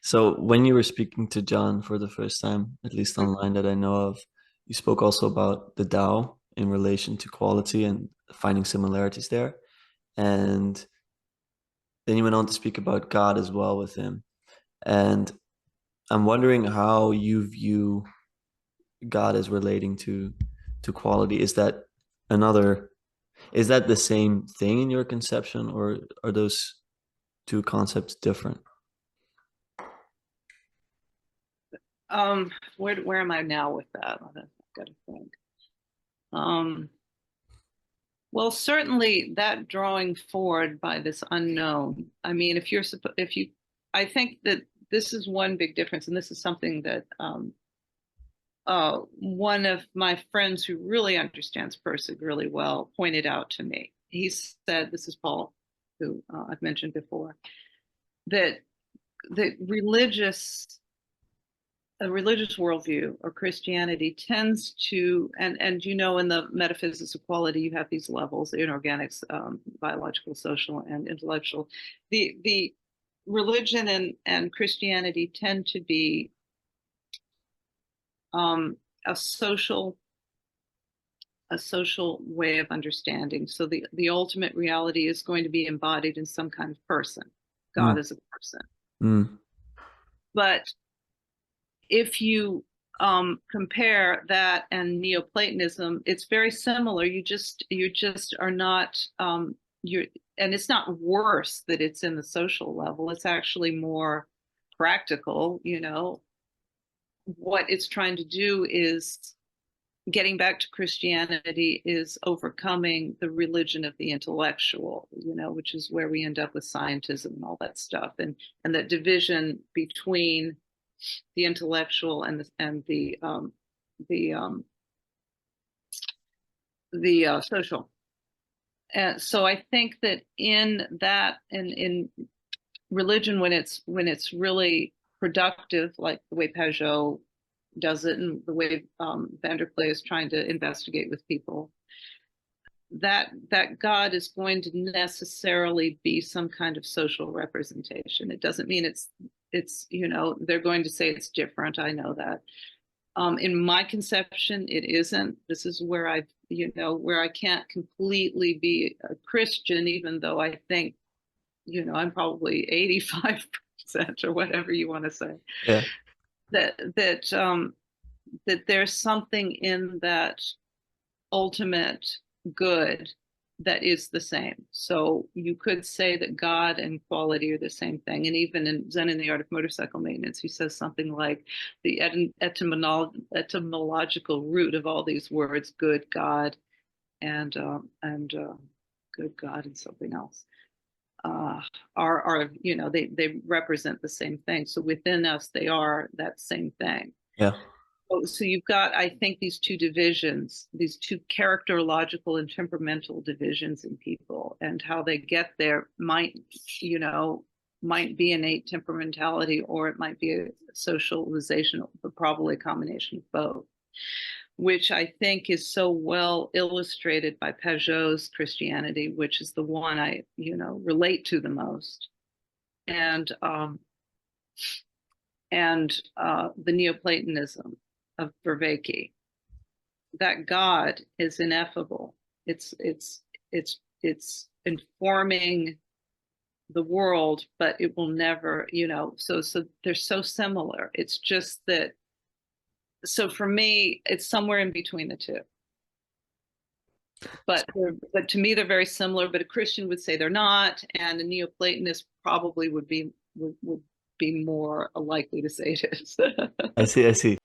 So when you were speaking to John for the first time, at least online that I know of, you spoke also about the Tao in relation to quality and finding similarities there. And then you went on to speak about God as well with him. And I'm wondering how you view God as relating to quality. Another, is that the same thing in your conception, or are those two concepts different? Where am I now with that? I've got to think. Um, well, certainly that drawing forward by this unknown. I mean, if you, I think that this is one big difference, and this is something that one of my friends who really understands Pirsig really well pointed out to me. He said, "This is Paul, who I've mentioned before, that the a religious worldview or Christianity tends to, and you know, in the metaphysics of quality, you have these levels: inorganics, biological, social, and intellectual. The religion and Christianity tend to be um, a social a social way of understanding. So the ultimate reality is going to be embodied in some kind of person. God Mm, is a person. mm, But if you compare that and Neoplatonism, it's very similar. You just are not you're and it's not worse that it's in the social level. It's actually more practical. You know, what it's trying to do is getting back to Christianity is overcoming the religion of the intellectual, you know, which is where we end up with scientism and all that stuff, and that division between the intellectual and the um, the social. And so I think that in that in religion, when it's really productive, like the way Pajot does it, and the way Vanderklay is trying to investigate with people, that God is going to necessarily be some kind of social representation. It doesn't mean it's you know, they're going to say it's different. I know that. In my conception, it isn't. This is where where I can't completely be a Christian, even though I think, I'm probably 85% or whatever you want to say. yeah. That that that there's something in that ultimate good that is the same. So you could say that God and quality are the same thing. And even in Zen in the Art of Motorcycle Maintenance, he says something like the etymological root of all these words, good God and good God and something else, uh, are they represent the same thing. So within us, they are that same thing. Yeah. So you've got, I think, these two divisions, these two characterological and temperamental divisions in people, and how they get there might be innate temperamentality, or it might be a socialization, but probably a combination of both, which I think is so well illustrated by Pajot's Christianity, which is the one I, relate to the most, and the Neoplatonism of Vervaeke, that God is ineffable. It's informing the world, but it will never, so they're so similar. It's just that, so for me, it's somewhere in between the two. But to me, they're very similar. But a Christian would say they're not, and a Neoplatonist probably would be more likely to say it is. I see. I see.